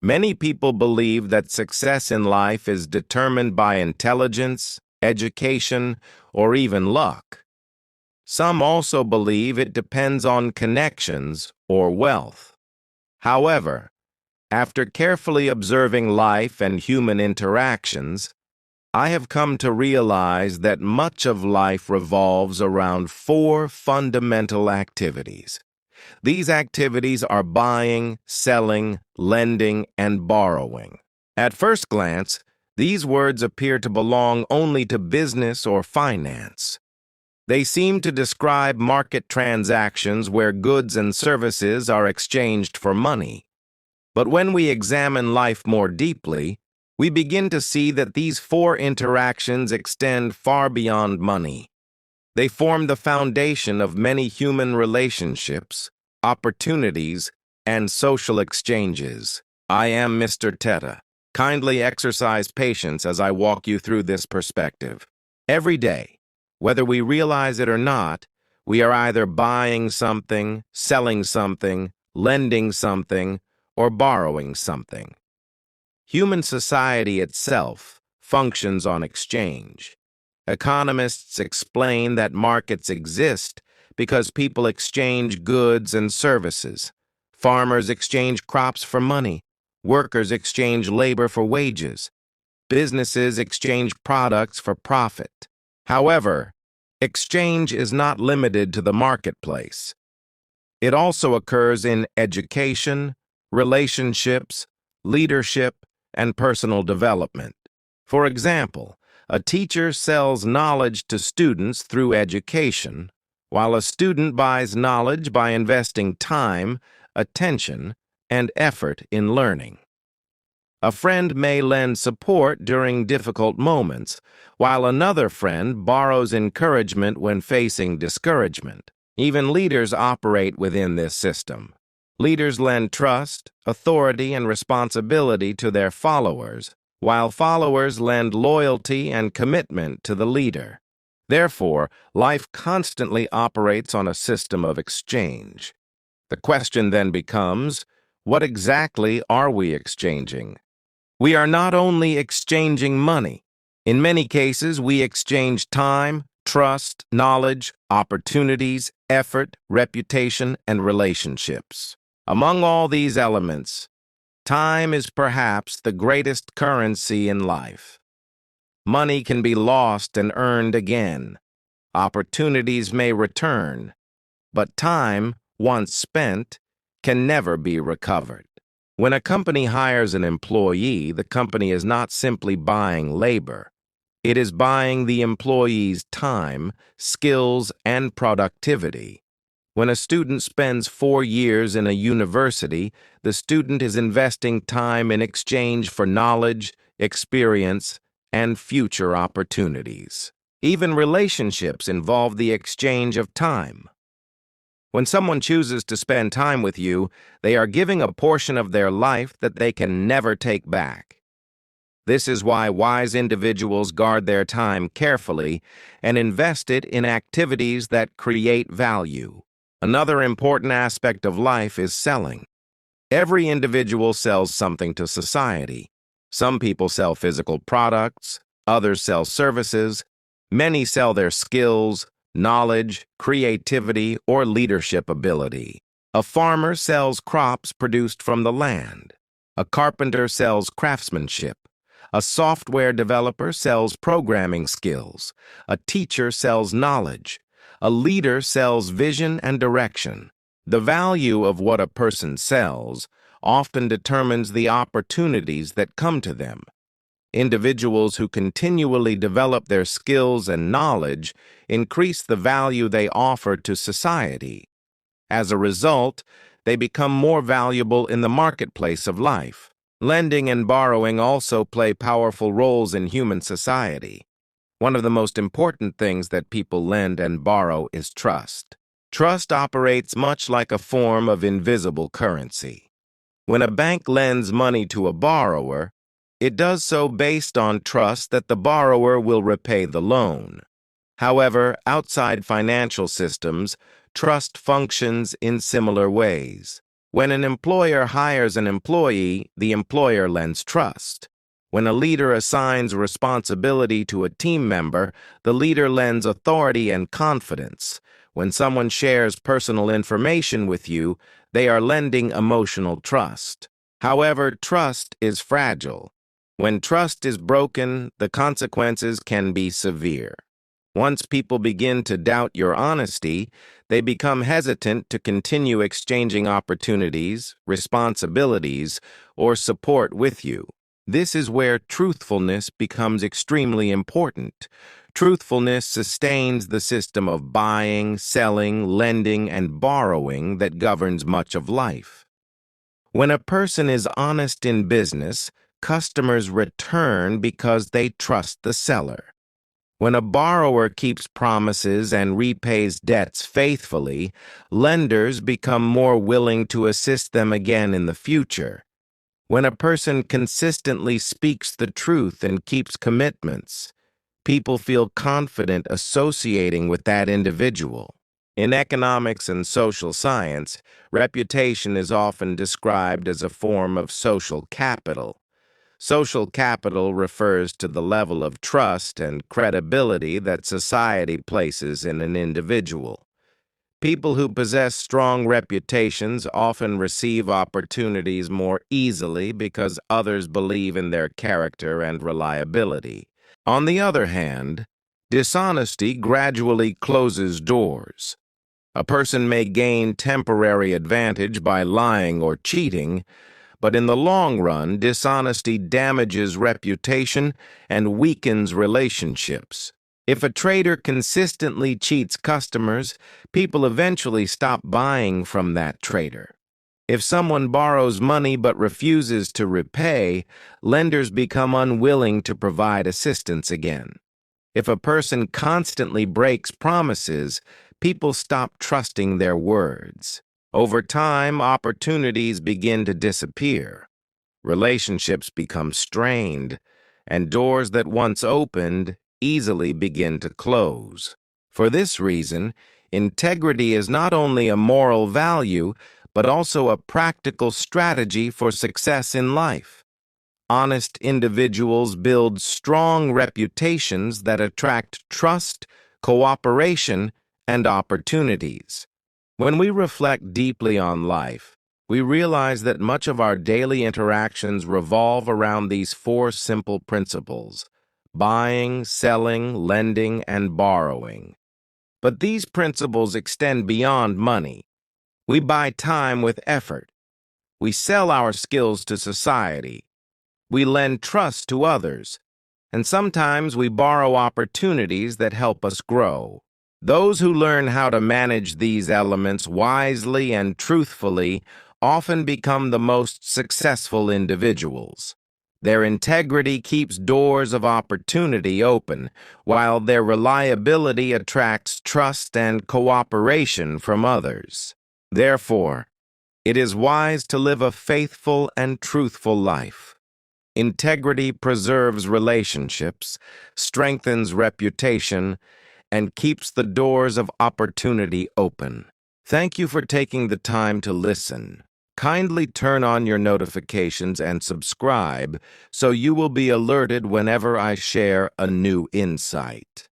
Many people believe that success in life is determined by intelligence, education, or even luck. Some also believe it depends on connections or wealth. However, after carefully observing life and human interactions, I have come to realize that much of life revolves around four fundamental activities. These activities are buying, selling, lending, and borrowing. At first glance, these words appear to belong only to business or finance. They seem to describe market transactions where goods and services are exchanged for money. But when we examine life more deeply, we begin to see that these four interactions extend far beyond money. They form the foundation of many human relationships, opportunities, and social exchanges. I am Mr. Teta. Kindly exercise patience as I walk you through this perspective. Every day, whether we realize it or not, we are either buying something, selling something, lending something, or borrowing something. Human society itself functions on exchange. Economists explain that markets exist because people exchange goods and services. Farmers exchange crops for money. Workers exchange labor for wages. Businesses exchange products for profit. However, exchange is not limited to the marketplace. It also occurs in education, relationships, leadership, and personal development. For example, a teacher sells knowledge to students through education, while a student buys knowledge by investing time, attention, and effort in learning. A friend may lend support during difficult moments, while another friend borrows encouragement when facing discouragement. Even leaders operate within this system. Leaders lend trust, authority, and responsibility to their followers, while followers lend loyalty and commitment to the leader. Therefore, life constantly operates on a system of exchange. The question then becomes, what exactly are we exchanging? We are not only exchanging money. In many cases, we exchange time, trust, knowledge, opportunities, effort, reputation, and relationships. Among all these elements, time is perhaps the greatest currency in life. Money can be lost and earned again. Opportunities may return, but time, once spent, can never be recovered. When a company hires an employee, the company is not simply buying labor. It is buying the employee's time, skills, and productivity. When a student spends 4 years in a university, the student is investing time in exchange for knowledge, experience, and future opportunities. Even relationships involve the exchange of time. When someone chooses to spend time with you, they are giving a portion of their life that they can never take back. This is why wise individuals guard their time carefully and invest it in activities that create value. Another important aspect of life is selling. Every individual sells something to society. Some people sell physical products, others sell services, many sell their skills, knowledge, creativity, or leadership ability. A farmer sells crops produced from the land. A carpenter sells craftsmanship. A software developer sells programming skills. A teacher sells knowledge. A leader sells vision and direction. The value of what a person sells often determines the opportunities that come to them. Individuals who continually develop their skills and knowledge increase the value they offer to society. As a result, they become more valuable in the marketplace of life. Lending and borrowing also play powerful roles in human society. One of the most important things that people lend and borrow is trust. Trust operates much like a form of invisible currency. When a bank lends money to a borrower, it does so based on trust that the borrower will repay the loan. However, outside financial systems, trust functions in similar ways. When an employer hires an employee, the employer lends trust. When a leader assigns responsibility to a team member, the leader lends authority and confidence. When someone shares personal information with you, they are lending emotional trust. However, trust is fragile. When trust is broken, the consequences can be severe. Once people begin to doubt your honesty, they become hesitant to continue exchanging opportunities, responsibilities, or support with you. This is where truthfulness becomes extremely important. Truthfulness sustains the system of buying, selling, lending, and borrowing that governs much of life. When a person is honest in business, customers return because they trust the seller. When a borrower keeps promises and repays debts faithfully, lenders become more willing to assist them again in the future. When a person consistently speaks the truth and keeps commitments, people feel confident associating with that individual. In economics and social science, reputation is often described as a form of social capital. Social capital refers to the level of trust and credibility that society places in an individual. People who possess strong reputations often receive opportunities more easily because others believe in their character and reliability. On the other hand, dishonesty gradually closes doors. A person may gain temporary advantage by lying or cheating, but in the long run, dishonesty damages reputation and weakens relationships. If a trader consistently cheats customers, people eventually stop buying from that trader. If someone borrows money but refuses to repay, lenders become unwilling to provide assistance again. If a person constantly breaks promises, people stop trusting their words. Over time, opportunities begin to disappear. Relationships become strained, and doors that once opened easily begin to close. For this reason, integrity is not only a moral value, but also a practical strategy for success in life. Honest individuals build strong reputations that attract trust, cooperation, and opportunities. When we reflect deeply on life, we realize that much of our daily interactions revolve around these four simple principles: buying, selling, lending, and borrowing. But these principles extend beyond money. We buy time with effort. We sell our skills to society. We lend trust to others. And sometimes we borrow opportunities that help us grow. Those who learn how to manage these elements wisely and truthfully often become the most successful individuals. Their integrity keeps doors of opportunity open, while their reliability attracts trust and cooperation from others. Therefore, it is wise to live a faithful and truthful life. Integrity preserves relationships, strengthens reputation, and keeps the doors of opportunity open. Thank you for taking the time to listen. Kindly turn on your notifications and subscribe so you will be alerted whenever I share a new insight.